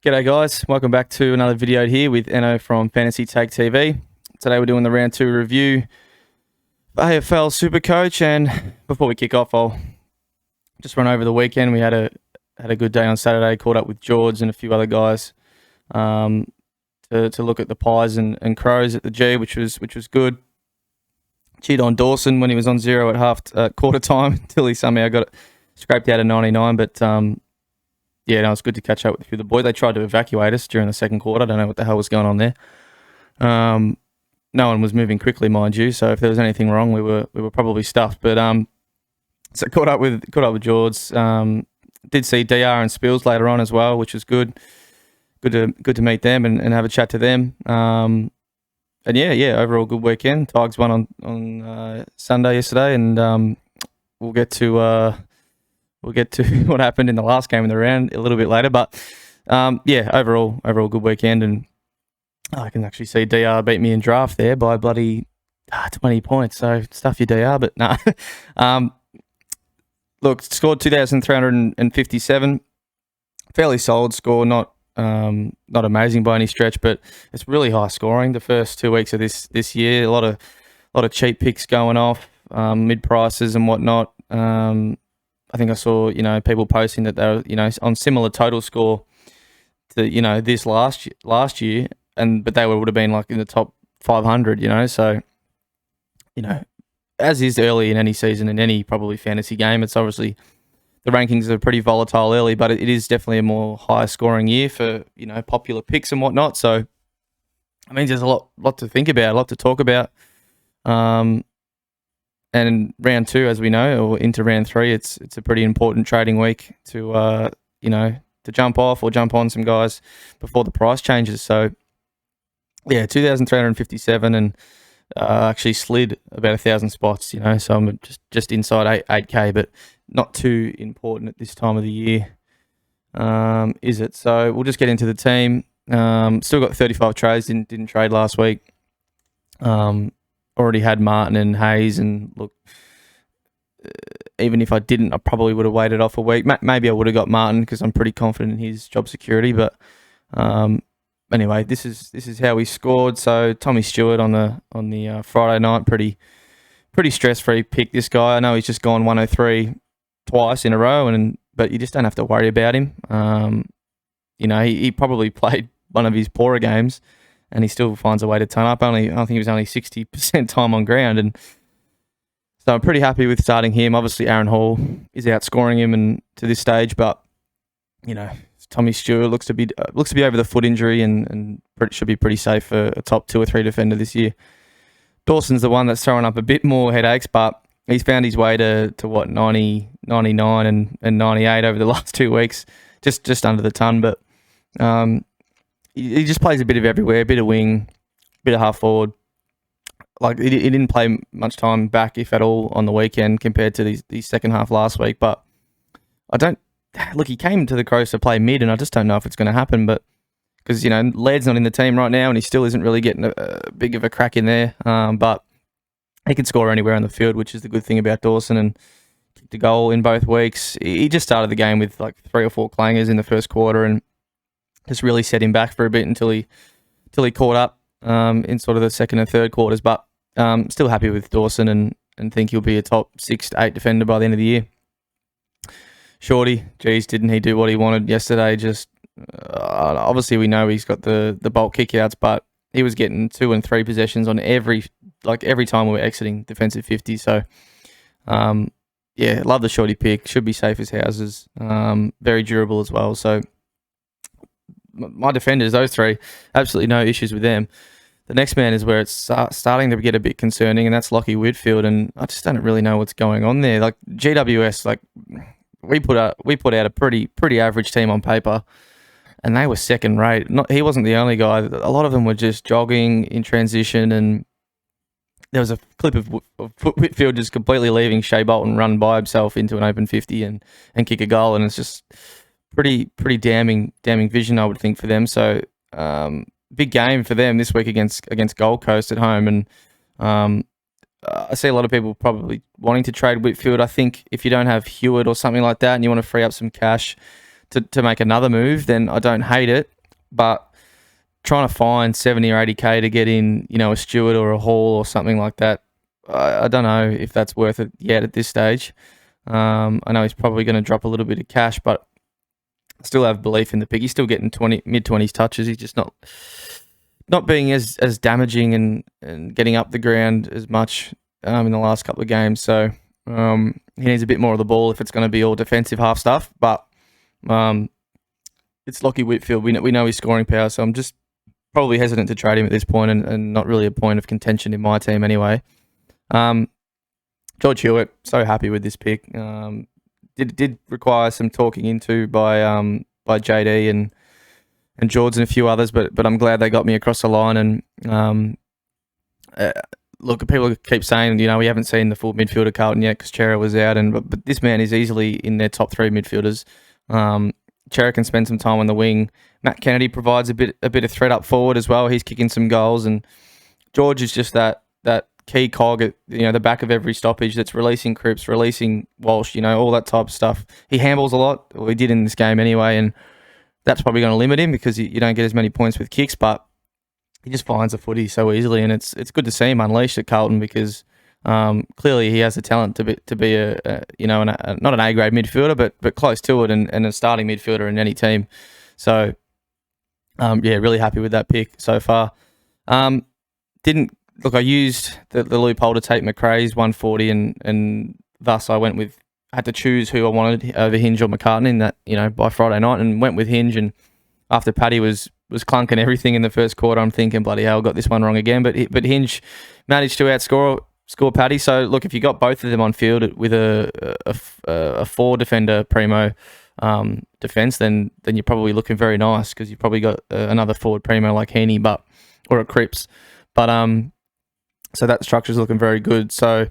G'day guys, welcome back to another video here with Enno from Fantasy Take TV. Today we're doing the round 2 review for AFL SuperCoach, and before we kick off I'll just run over the weekend. We had a good day on Saturday, caught up with George and a few other guys to look at the Pies and Crows at the G, which was good. Cheated on Dawson when he was on 0 at quarter time until he somehow got it scraped out of 99, but yeah, no, it's good to catch up with a few of the boys. They tried to evacuate us during the second quarter. I don't know what the hell was going on there. No one was moving quickly, mind you. So if there was anything wrong, we were probably stuffed. But so caught up with George. Did see DR and Spills later on as well, which was good. Good to meet them and have a chat to them. And yeah, overall good weekend. Tigers won on Sunday yesterday, and we'll get to what happened in the last game of the round a little bit later. But yeah, overall good weekend, and I can actually see DR beat me in draft there by bloody 20 points. So stuff your DR, but no. Look, scored 2,357. Fairly solid score, not amazing by any stretch, but it's really high scoring. The first 2 weeks of this year, a lot of cheap picks going off, mid prices and whatnot. I think I saw, people posting that they were, on similar total score to, this last year, but they would have been like in the top 500, so, as is early in any season, in any probably fantasy game, it's obviously the rankings are pretty volatile early, but it is definitely a more high scoring year for, popular picks and whatnot. So, I mean, there's a lot to think about, a lot to talk about. And round 2, as we know, or into round 3, it's a pretty important trading week to jump off or jump on some guys before the price changes. So yeah, 2,357 and actually slid about 1,000 spots. So I'm just inside 8K, but not too important at this time of the year, is it? So we'll just get into the team. Still got 35 trades. Didn't trade last week. Already had Martin and Hayes, and look, even if I didn't, I probably would have waited off a week. Maybe I would have got Martin because I'm pretty confident in his job security. But anyway, this is how we scored. So Tommy Stewart on the Friday night, pretty stress free pick. This guy, I know he's just gone 103 twice in a row, but you just don't have to worry about him. He probably played one of his poorer games, and he still finds a way to turn up. I think he was only 60% time on ground, and so I'm pretty happy with starting him. Obviously, Aaron Hall is outscoring him and to this stage, but Tommy Stewart looks to be over the foot injury and should be pretty safe for a top 2 or 3 defender this year. Dawson's the one that's throwing up a bit more headaches, but he's found his way to what, 90, 99 and 98 over the last 2 weeks, just under the ton, but he just plays a bit of everywhere, a bit of wing, a bit of half forward. Like he didn't play much time back, if at all, on the weekend compared to the second half last week. But he came to the Crows to play mid, and I just don't know if it's going to happen. But because Laird's not in the team right now, and he still isn't really getting a big of a crack in there. But he can score anywhere on the field, which is the good thing about Dawson, and kicked a goal in both weeks. He just started the game with like 3 or 4 clangers in the first quarter, and just really set him back for a bit until he caught up in sort of the second and third quarters. But still happy with Dawson and think he'll be a top 6 to 8 defender by the end of the year. Shorty, geez, didn't he do what he wanted yesterday? Just obviously we know he's got the bulk kickouts, but he was getting 2 and 3 possessions on every time we were exiting defensive 50. So yeah, love the Shorty pick. Should be safe as houses. Very durable as well. So my defenders, those 3, absolutely no issues with them. The next man is where it's starting to get a bit concerning, and that's Lockie Midfield, and I just don't really know what's going on there. Like GWS, like we put out a pretty average team on paper, and they were second rate. He wasn't the only guy. A lot of them were just jogging in transition, and there was a clip of Whitfield just completely leaving Shea Bolton run by himself into an open 50 and kick a goal, and it's just pretty damning vision, I would think, for them. So big game for them this week against Gold Coast at home, and I see a lot of people probably wanting to trade Whitfield. I think if you don't have Hewitt or something like that and you want to free up some cash to make another move, then I don't hate it. But trying to find 70 or 80k to get in, a Stewart or a Hall or something like that, I don't know if that's worth it yet at this stage. I know he's probably going to drop a little bit of cash, but I still have belief in the pick. He's still getting mid-20s touches. He's just not being as damaging and getting up the ground as much in the last couple of games. So he needs a bit more of the ball if it's going to be all defensive half stuff. But it's Lachie Whitfield. We know his scoring power, so I'm just probably hesitant to trade him at this point and not really a point of contention in my team anyway. George Hewitt, so happy with this pick. Did require some talking into by JD and George and a few others, but I'm glad they got me across the line. And look, people keep saying, we haven't seen the full midfield of Carlton yet because Chera was out, but this man is easily in their top 3 midfielders. Chera can spend some time on the wing. Matt Kennedy provides a bit of threat up forward as well. He's kicking some goals, and George is just that key cog at the back of every stoppage that's releasing Cripps, releasing Walsh, all that type of stuff. He handles a lot. Well, he did in this game anyway, and that's probably going to limit him because you don't get as many points with kicks, but he just finds the footy so easily, and it's good to see him unleashed at Carlton because clearly he has the talent to be a not an A-grade midfielder, but close to it, and a starting midfielder in any team. So really happy with that pick so far. I used the loophole to take McRae's 140, and thus I had to choose who I wanted over Hinge or McCartan in that, by Friday night, and went with Hinge. And after Paddy was clunking everything in the first quarter, I'm thinking, bloody hell, got this one wrong again. But Hinge managed to outscore Paddy. So look, if you got both of them on field with a 4 defender primo defense, then you're probably looking very nice because you've probably got another forward primo like Heaney, or a Cripps. But so that structure's looking very good. So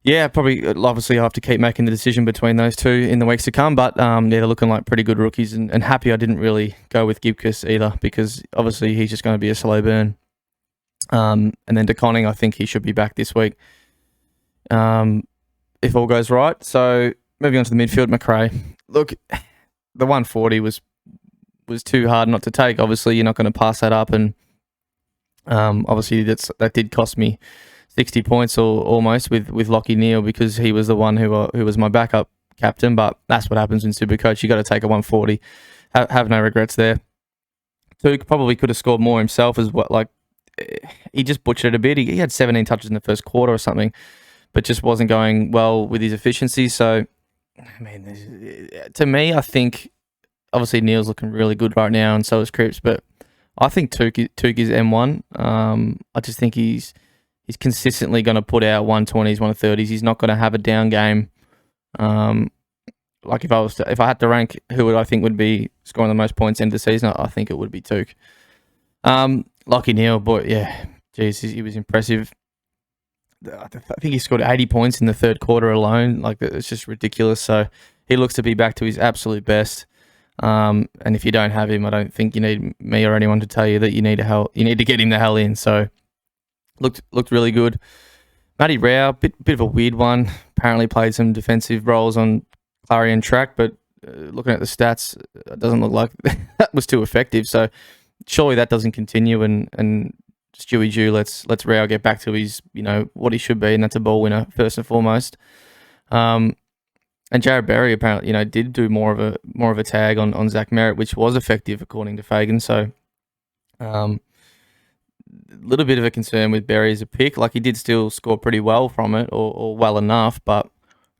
yeah, probably obviously I'll have to keep making the decision between those two in the weeks to come. But they're looking like pretty good rookies, and happy I didn't really go with Gibcus either because obviously he's just going to be a slow burn. And then DeConning, I think he should be back this week if all goes right. So moving on to the midfield, McRae. Look, the 140 was too hard not to take. Obviously, you're not going to pass that up, and obviously that did cost me 60 points or almost with Lachie Neale because he was the one who was my backup captain. But that's what happens in SuperCoach. You got to take a 140. Have no regrets there. Tuke probably could have scored more himself as well. Like he just butchered it a bit. He had 17 touches in the first quarter or something, but just wasn't going well with his efficiency. So, I mean, to me, I think obviously Neale's looking really good right now, and so is Cripps. But I think Tuke is M1. I just think he's consistently going to put out 120s, 130s. He's not going to have a down game. Like if I had to rank who I think would be scoring the most points end of the season, I think it would be Tuke. Lachie Neale, but yeah, geez, he was impressive. I think he scored 80 points in the third quarter alone. Like it's just ridiculous. So he looks to be back to his absolute best. And if you don't have him, I don't think you need me or anyone to tell you that you need to get him the hell in. So looked really good. Maddie Rowe, bit of a weird one. Apparently played some defensive roles on Clarion track, but looking at the stats, it doesn't look like that was too effective. So surely that doesn't continue, and Stewie Jew lets Rowe get back to his what he should be, and that's a ball winner first and foremost. And Jared Berry apparently did do more of a tag on Zach Merritt, which was effective according to Fagan. So a little bit of a concern with Berry as a pick. Like he did still score pretty well from it, or well enough, but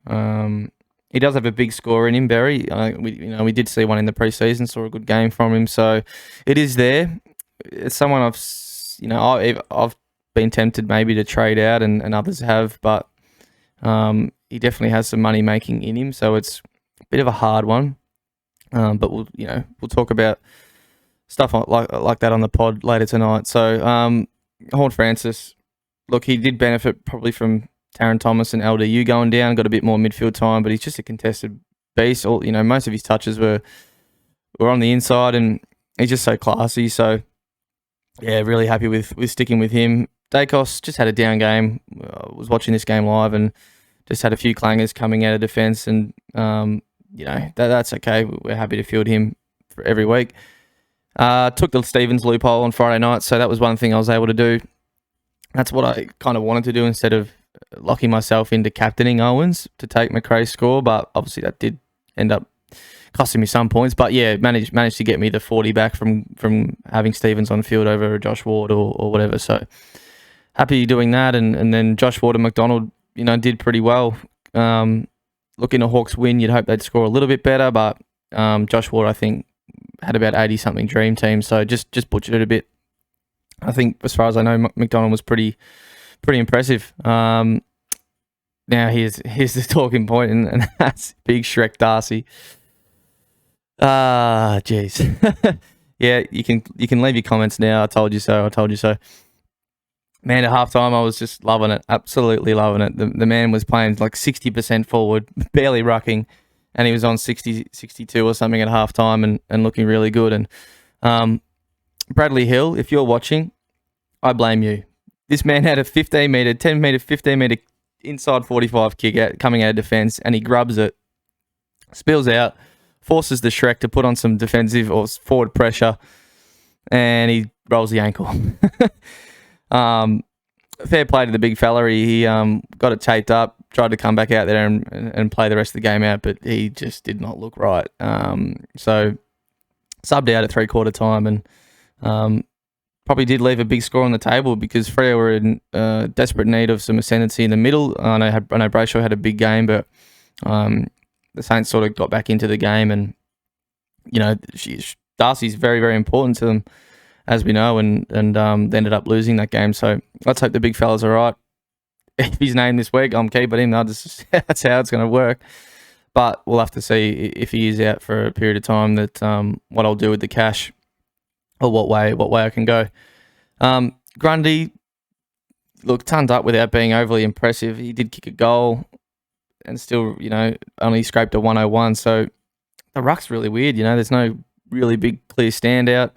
he does have a big score in him, Berry. We did see one in the preseason, saw a good game from him, so it is there. It's someone I've been tempted maybe to trade out, and others have, but he definitely has some money making in him, so it's a bit of a hard one. But we'll talk about stuff like that on the pod later tonight. So Horn Francis, look, he did benefit probably from Taron Thomas and LDU going down, got a bit more midfield time, but he's just a contested beast. Most of his touches were on the inside, and he's just so classy. So yeah, really happy with sticking with him. Dacos just had a down game. I was watching this game live and just had a few clangers coming out of defence, and that's okay. We're happy to field him for every week. Took the Stevens loophole on Friday night, so that was one thing I was able to do. That's what I kind of wanted to do instead of locking myself into captaining Owens to take McRae's score, but obviously that did end up costing me some points. But yeah, managed to get me the 40 back from having Stevens on field over Josh Ward or whatever. So happy doing that, and then Josh Ward and McDonald, did pretty well. Looking at Hawks win, you'd hope they'd score a little bit better, but Josh Ward, I think, had about 80-something dream team, so just butchered it a bit. I think, as far as I know, McDonald was pretty impressive. Now here's the talking point, and that's big Shrek Darcy. Jeez. Yeah, you can leave your comments now. I told you so. Man, at halftime, I was just loving it. Absolutely loving it. The man was playing like 60% forward, barely rucking, and he was on 60, 62 or something at halftime and looking really good. And Bradley Hill, if you're watching, I blame you. This man had a 10 metre, 15 metre inside 45 kick coming out of defence, and he grubs it, spills out, forces the Shrek to put on some defensive or forward pressure, and he rolls the ankle. Fair play to the big fella. He got it taped up, tried to come back out there and play the rest of the game out, but he just did not look right. So subbed out at 3/4 time, and probably did leave a big score on the table because Freo were in desperate need of some ascendancy in the middle. I know Brayshaw had a big game, but the Saints sort of got back into the game, and Darcy's very, very important to them, as we know, and they ended up losing that game. So let's hope the big fella's all right. If he's named this week, I'm keeping him. That's how it's going to work. But we'll have to see if he is out for a period of time. That what I'll do with the cash, or what way I can go. Grundy, look, turned up without being overly impressive. He did kick a goal, and still, only scraped a 101. So the ruck's really weird. There's no really big clear standout.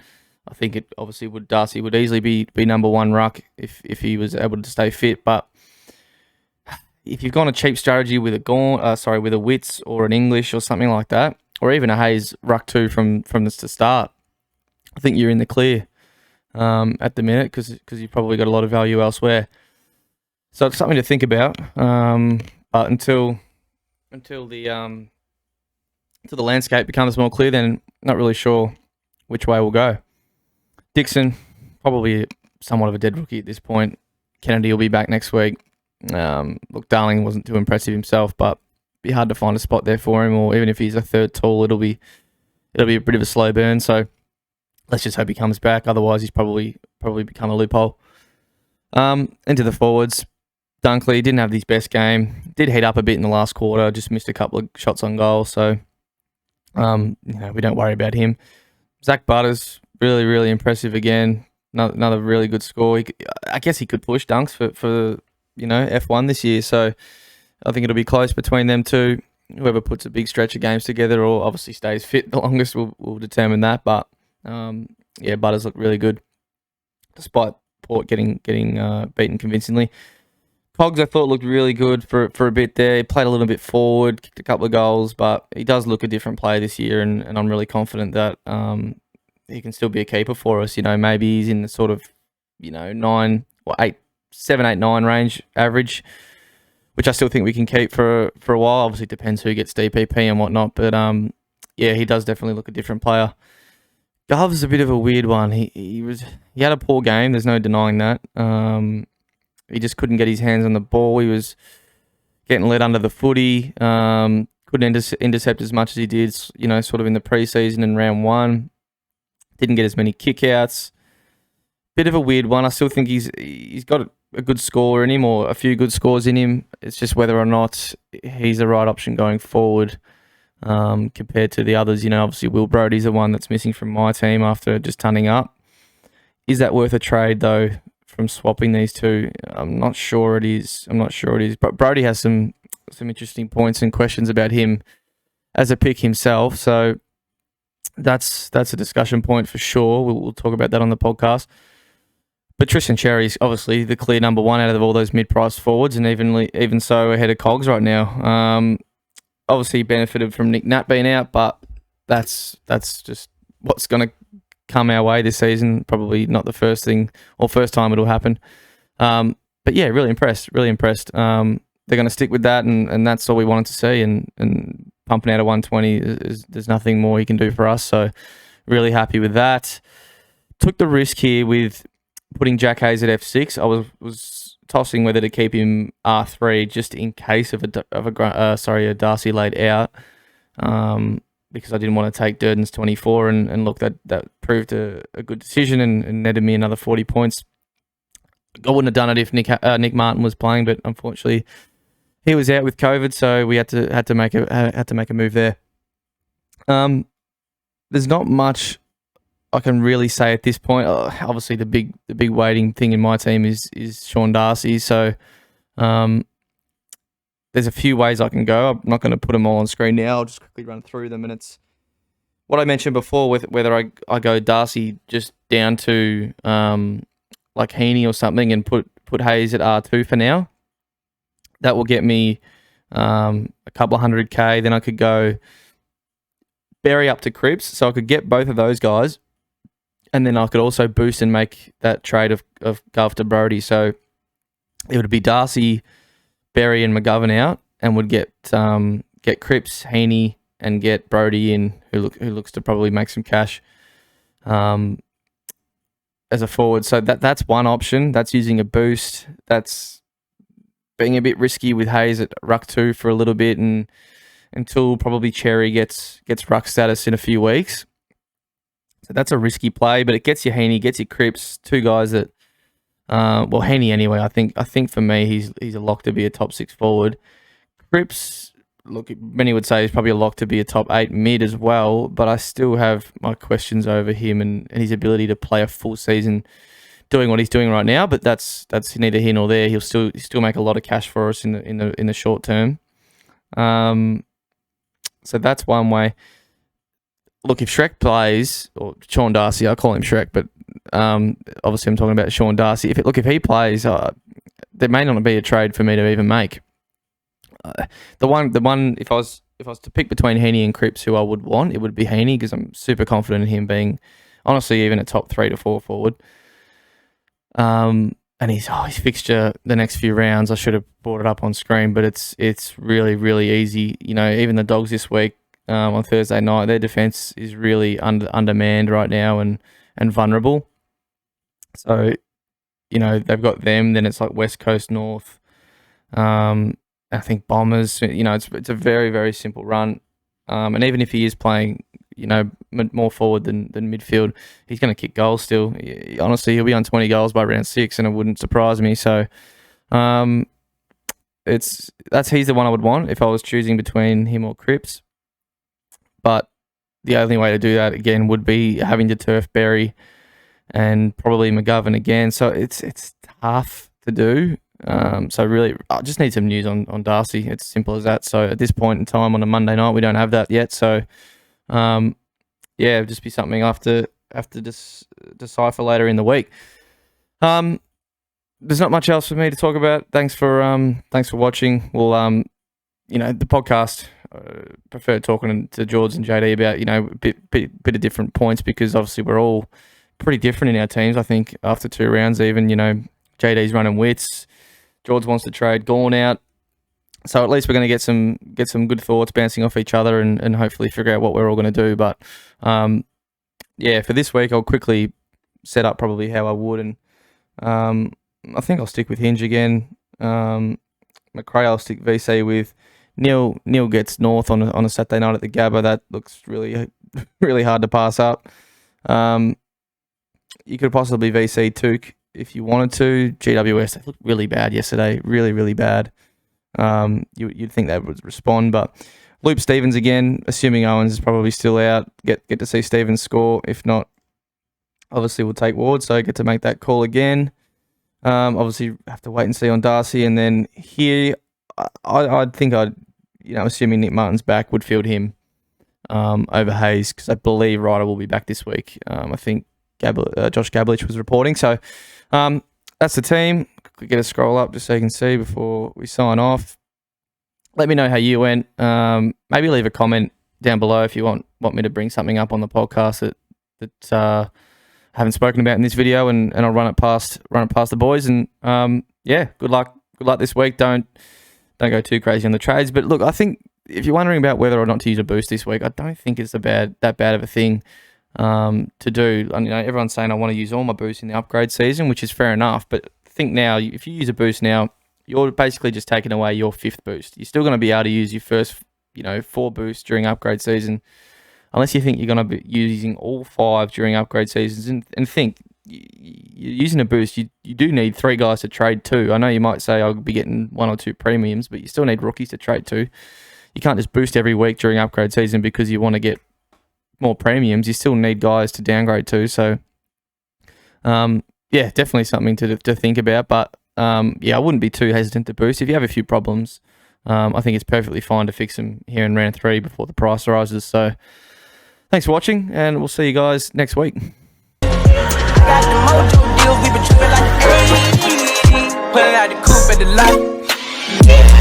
I think Darcy would easily be number one ruck if he was able to stay fit. But if you've gone a cheap strategy with with a Wits or an English or something like that, or even a Hayes ruck 2 from the start, I think you're in the clear at the minute because you've probably got a lot of value elsewhere. So it's something to think about. But until the landscape becomes more clear, then not really sure which way we'll go. Dixon, probably somewhat of a dead rookie at this point. Kennedy will be back next week. Look, Darling wasn't too impressive himself, but be hard to find a spot there for him. Or even if he's a third tall, it'll be a bit of a slow burn. So let's just hope he comes back. Otherwise, he's probably become a loophole. Into the forwards, Dunkley didn't have his best game. Did heat up a bit in the last quarter. Just missed a couple of shots on goal. So we don't worry about him. Zach Butters, really, really impressive again. Another really good score. I guess he could push Dunks for F1 this year. So I think it'll be close between them two. Whoever puts a big stretch of games together or obviously stays fit the longest will determine that. But Butters looked really good despite Port getting beaten convincingly. Cogs, I thought, looked really good for a bit there. He played a little bit forward, kicked a couple of goals, but he does look a different player this year, and I'm really confident that he can still be a keeper for us. Maybe he's in the sort of 9 or 8, 7, 8, 9 range average, which I still think we can keep for a while. Obviously, it depends who gets DPP and whatnot, but he does definitely look a different player. Gov's a bit of a weird one. He had a poor game. There's no denying that. He just couldn't get his hands on the ball. He was getting led under the footy. Couldn't intercept as much as he did, sort of in the preseason and round 1. Didn't get as many kickouts. Bit of a weird one. I still think he's got a good score in him, or a few good scores in him. It's just whether or not he's the right option going forward compared to the others. Obviously Will Brodie's the one that's missing from my team after just turning up. Is that worth a trade though? From swapping these two, I'm not sure it is. But Brodie has some interesting points and questions about him as a pick himself. So that's a discussion point for sure. We'll talk about that on the podcast. But Tristan Cherry's obviously the clear number one out of all those mid-price forwards, and even so ahead of Cogs right now. obviously benefited from Nick Nat being out, but that's just what's going to come our way this season. Probably not the first time it'll happen. But yeah, really impressed. They're going to stick with that, and that's all we wanted to see. And pumping out a 120 there's nothing more he can do for us. So really happy with that. Took the risk here with putting Jack Hayes at F6. I was tossing whether to keep him R3 just in case of a Darcy laid out, because I didn't want to take Durden's 24, and look, that proved a good decision and netted me another 40 points. I wouldn't have done it if Nick Martin was playing, but unfortunately he was out with COVID, so we had to make a move there. There's not much I can really say at this point. Obviously, the big waiting thing in my team is Sean Darcy. So there's a few ways I can go. I'm not going to put them all on screen now. I'll just quickly run through them, and it's what I mentioned before with whether I go Darcy just down to like Heaney or something and put Hayes at R2 for now. That will get me a couple of 100k. Then I could go Berry up to Cripps, so I could get both of those guys, and then I could also boost and make that trade of Gov to Brodie. So it would be Darcy, Berry, and McGovern out, and would get Cripps, Heaney, and get Brodie in, who looks to probably make some cash as a forward. So that's one option. That's using a boost. That's being a bit risky with Hayes at ruck 2 for a little bit, and until probably Cherry gets ruck status in a few weeks. So that's a risky play, but it gets you Heaney, gets you Cripps, two guys that Heaney anyway. I think for me he's a lock to be a top 6 forward. Cripps, look, many would say he's probably a lock to be a top 8 mid as well, but I still have my questions over him and his ability to play a full season doing what he's doing right now. But that's neither here nor there. He'll still make a lot of cash for us in the short term. So that's one way. Look, if Shrek plays, or Sean Darcy, I call him Shrek, but obviously I'm talking about Sean Darcy. If he plays, there may not be a trade for me to even make. The one, if I was to pick between Heaney and Cripps, who I would want, it would be Heaney, because I'm super confident in him being, honestly, even a top 3 to 4 forward. And his fixture the next few rounds, I should have brought it up on screen, but it's really, really easy. You know, even the Dogs this week on Thursday night, their defense is really undermanned right now and vulnerable. So, you know, they've got them. Then it's like West Coast, North. I think Bombers. You know, it's a very, very simple run. And even if he is playing, you know, more forward than midfield, he's going to kick goals still. Honestly, he'll be on 20 goals by round 6, and it wouldn't surprise me. So, he's the one I would want if I was choosing between him or Cripps. But the only way to do that again would be having to turf Berry and probably McGovern again. So it's tough to do. So really, I just need some news on Darcy. It's simple as that. So at this point in time on a Monday night, we don't have that yet. So, it'll just be something I have to decipher later in the week. There's not much else for me to talk about. Thanks for watching. Well, the podcast, prefer talking to George and JD about, you know, a bit of different points, because obviously we're all pretty different in our teams. I think after 2 rounds, even, you know, JD's running wits. George wants to trade Gorn out. So at least we're going to get some good thoughts bouncing off each other and hopefully figure out what we're all going to do. But for this week, I'll quickly set up probably how I would. And I think I'll stick with Hinge again. McRae I'll stick VC with. Neil gets North on a Saturday night at the Gabba. That looks really, really hard to pass up. You could possibly VC Took if you wanted to. GWS, they looked really bad yesterday. Really, really bad. You'd think they would respond, but Loop Stevens again, assuming Owens is probably still out. Get to see Stevens score. If not, obviously we'll take Ward, so I get to make that call again. Obviously have to wait and see on Darcy, and then here I'd think assuming Nick Martin's back, would field him over Hayes, because I believe Ryder will be back this week. I think Josh Gablich was reporting. So that's the team. Quickly get a scroll up just so you can see before we sign off. let me know how you went. Maybe leave a comment down below if you want me to bring something up on the podcast that I haven't spoken about in this video, and I'll run it past the boys. And yeah, good luck this week. Don't go too crazy on the trades. But look, I think if you're wondering about whether or not to use a boost this week, I don't think it's that bad of a thing to do. I know everyone's saying I want to use all my boosts in the upgrade season, which is fair enough. But think now, if you use a boost now, you're basically just taking away your 5th boost. You're still going to be able to use your first, 4 boosts during upgrade season, unless you think you're going to be using all 5 during upgrade seasons. And think, you're using a boost, you do need 3 guys to trade 2. I know you might say I'll be getting 1 or 2 premiums, but you still need rookies to trade 2. You can't just boost every week during upgrade season because you want to get more premiums. You still need guys to downgrade to. So, yeah, definitely something to think about. But yeah, I wouldn't be too hesitant to boost. If you have a few problems, I think it's perfectly fine to fix them here in round 3 before the price rises. So thanks for watching, and we'll see you guys next week. Got the mojo deals, we been tripping like the 80s. Pulling out the coupe at the lot.